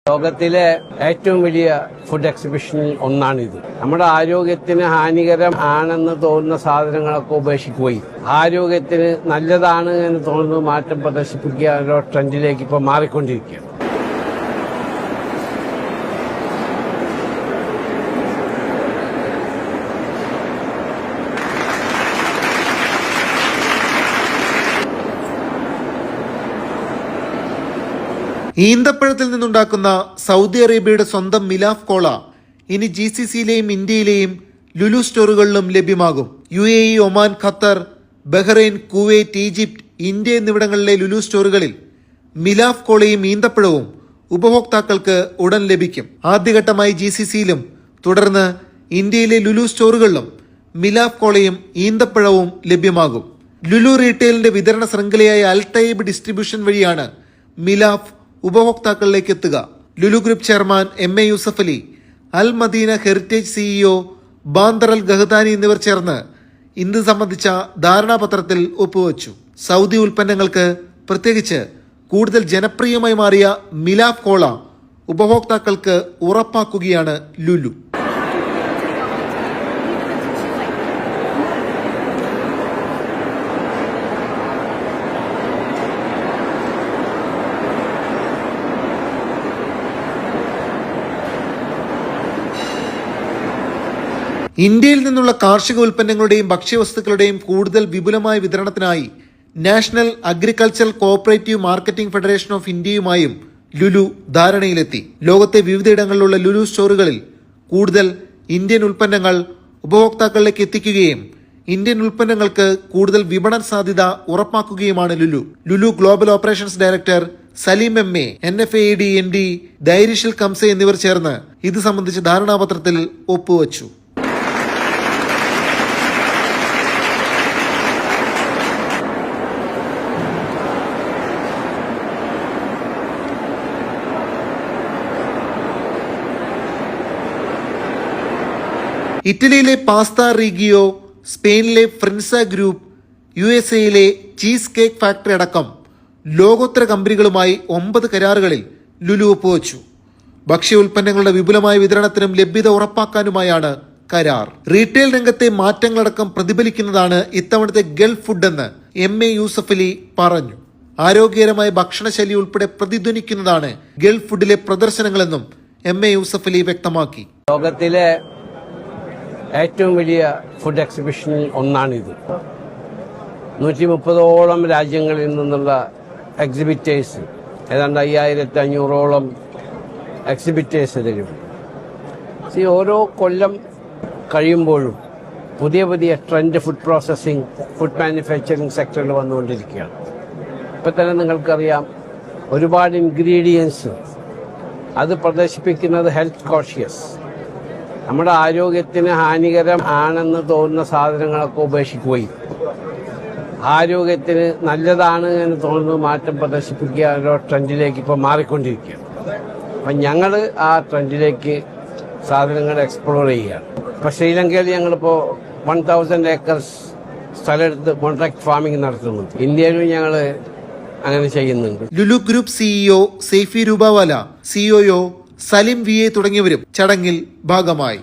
ലോകത്തിലെ ഏറ്റവും വലിയ ഫുഡ് എക്സിബിഷനിൽ ഒന്നാണിത്. നമ്മുടെ ആരോഗ്യത്തിന് ഹാനികരം ആണെന്ന് തോന്നുന്ന സാധനങ്ങളൊക്കെ ഉപേക്ഷിക്കുകയും ആരോഗ്യത്തിന് നല്ലതാണ് എന്ന് തോന്നുന്ന മാറ്റം പ്രദർശിപ്പിക്കുക ട്രെൻഡിലേക്ക് ഇപ്പോൾ മാറിക്കൊണ്ടിരിക്കുകയാണ്. ഈന്തപ്പഴത്തിൽ നിന്നുണ്ടാക്കുന്ന സൗദി അറേബ്യയുടെ സ്വന്തം മിലാഫ് കോള ഇനി GCCയിലെയും ഇന്ത്യയിലെയും ലുലു സ്റ്റോറുകളിലും ലഭ്യമാകും. UAE, Oman, Qatar, Bahrain, Kuwait, Egypt, India എന്നിവിടങ്ങളിലെ ലുലു സ്റ്റോറുകളിൽ മിലാഫ് കോളയും ഈന്തപ്പഴവും ഉപഭോക്താക്കൾക്ക് ഉടൻ ലഭിക്കും. ആദ്യഘട്ടമായി GCCയിലും തുടർന്ന് ഇന്ത്യയിലെ ലുലു സ്റ്റോറുകളിലും മിലാഫ് കോളയും ഈന്തപ്പഴവും ലഭ്യമാകും. ലുലു റീറ്റെയിലിന്റെ വിതരണ ശൃംഖലയായ അൽടൈബ് ഡിസ്ട്രിബ്യൂഷൻ വഴിയാണ് മിലാഫ് ഉപഭോക്താക്കളിലേക്ക് എത്തുക. Lulu group chairman MA Yusuff Ali, Al Madina heritage CEO Bandar Al Ghahdani എന്നിവർ ചേർന്ന് ഇത് സംബന്ധിച്ച ധാരണാപത്രത്തിൽ ഒപ്പുവച്ചു. സൗദി ഉൽപ്പന്നങ്ങൾക്ക് പ്രത്യേകിച്ച് കൂടുതൽ ജനപ്രിയമായി മാറിയ മിലാഫ് കോള ഉപഭോക്താക്കൾക്ക് ഉറപ്പാക്കുകയാണ് ലുലു. ഇന്ത്യയിൽ നിന്നുള്ള കാർഷിക ഉൽപ്പന്നങ്ങളുടെയും ഭക്ഷ്യവസ്തുക്കളുടെയും കൂടുതൽ വിപുലമായ വിതരണത്തിനായി National Agricultural Cooperative Marketing Federation of ഇന്ത്യയുമായും ലുലു ധാരണയിലെത്തി. ലോകത്തെ വിവിധയിടങ്ങളിലുള്ള ലുലു സ്റ്റോറുകളിൽ കൂടുതൽ ഇന്ത്യൻ ഉൽപ്പന്നങ്ങൾ ഉപഭോക്താക്കളിലേക്ക് എത്തിക്കുകയും ഇന്ത്യൻ ഉൽപ്പന്നങ്ങൾക്ക് കൂടുതൽ വിപണന സാധ്യത ഉറപ്പാക്കുകയുമാണ് Lulu. Lulu global operations director Saleem MA, NFAD MD ദൈരിഷിൽ കംസെ എന്നിവർ ചേർന്ന് ഇത് സംബന്ധിച്ച ധാരണാപത്രത്തിൽ ഒപ്പുവച്ചു. ഇറ്റലിയിലെ പാസ്ത റീഗിയോ, സ്പെയിനിലെ Frinsa group, USA Cheesecake Factory അടക്കം ലോകോത്തര കമ്പനികളുമായി 9 കരാറുകളിൽ ലുലു ഒപ്പുവച്ചു. ഭക്ഷ്യ ഉൽപ്പന്നങ്ങളുടെ വിപുലമായ വിതരണത്തിനും ലഭ്യത ഉറപ്പാക്കാനുമായാണ് കരാർ. റീറ്റെയിൽ രംഗത്തെ മാറ്റങ്ങളടക്കം പ്രതിഫലിക്കുന്നതാണ് ഇത്തവണത്തെ ഗൾഫ് ഫുഡ് എന്ന് MA യൂസഫ് അലി പറഞ്ഞു. ആരോഗ്യകരമായ ഭക്ഷണശൈലി ഉൾപ്പെടെ പ്രതിധ്വനിക്കുന്നതാണ് ഗൾഫ് ഫുഡിലെ പ്രദർശനങ്ങളെന്നും MA യൂസഫ് അലി വ്യക്തമാക്കി. ലോകത്തിലെ ഏറ്റവും വലിയ ഫുഡ് എക്സിബിഷനിൽ ഒന്നാണിത്. 130ഓളം രാജ്യങ്ങളിൽ നിന്നുള്ള എക്സിബിറ്റേഴ്സ്, ഏതാണ്ട് 5500ഓളം എക്സിബിറ്റേഴ്സ് ഇതിലും. ഓരോ കൊല്ലം കഴിയുമ്പോഴും പുതിയ പുതിയ trend food processing, food manufacturing സെക്ടറിൽ വന്നുകൊണ്ടിരിക്കുകയാണ്. ഇപ്പം തന്നെ നിങ്ങൾക്കറിയാം, ഒരുപാട് ഇൻഗ്രീഡിയൻസ് അത് പ്രദർശിപ്പിക്കുന്നത് ഹെൽത്ത് കോൺഷ്യസ്, നമ്മുടെ ആരോഗ്യത്തിന് ഹാനികരം ആണെന്ന് തോന്നുന്ന സാധനങ്ങളൊക്കെ ഉപേക്ഷിക്കുകയും ആരോഗ്യത്തിന് നല്ലതാണ് എന്ന് തോന്നുന്ന മാറ്റം പ്രദർശിപ്പിക്കുക ട്രെൻഡിലേക്ക് ഇപ്പോൾ മാറിക്കൊണ്ടിരിക്കുകയാണ്. അപ്പം ഞങ്ങൾ ആ ട്രെൻഡിലേക്ക് സാധനങ്ങൾ എക്സ്പ്ലോർ ചെയ്യുകയാണ്. ഇപ്പോൾ ശ്രീലങ്കയിൽ ഞങ്ങളിപ്പോൾ 1000 ഏക്കേഴ്സ് സ്ഥലമെടുത്ത് കോൺട്രാക്ട് ഫാമിംഗ് നടത്തുന്നുണ്ട്. ഇന്ത്യയിലും ഞങ്ങൾ അങ്ങനെ ചെയ്യുന്നുണ്ട്. Lulu group CEO Saifi Rupawala, COO Salim VA തുടങ്ങിയവരും ചടങ്ങിൽ ഭാഗമായി.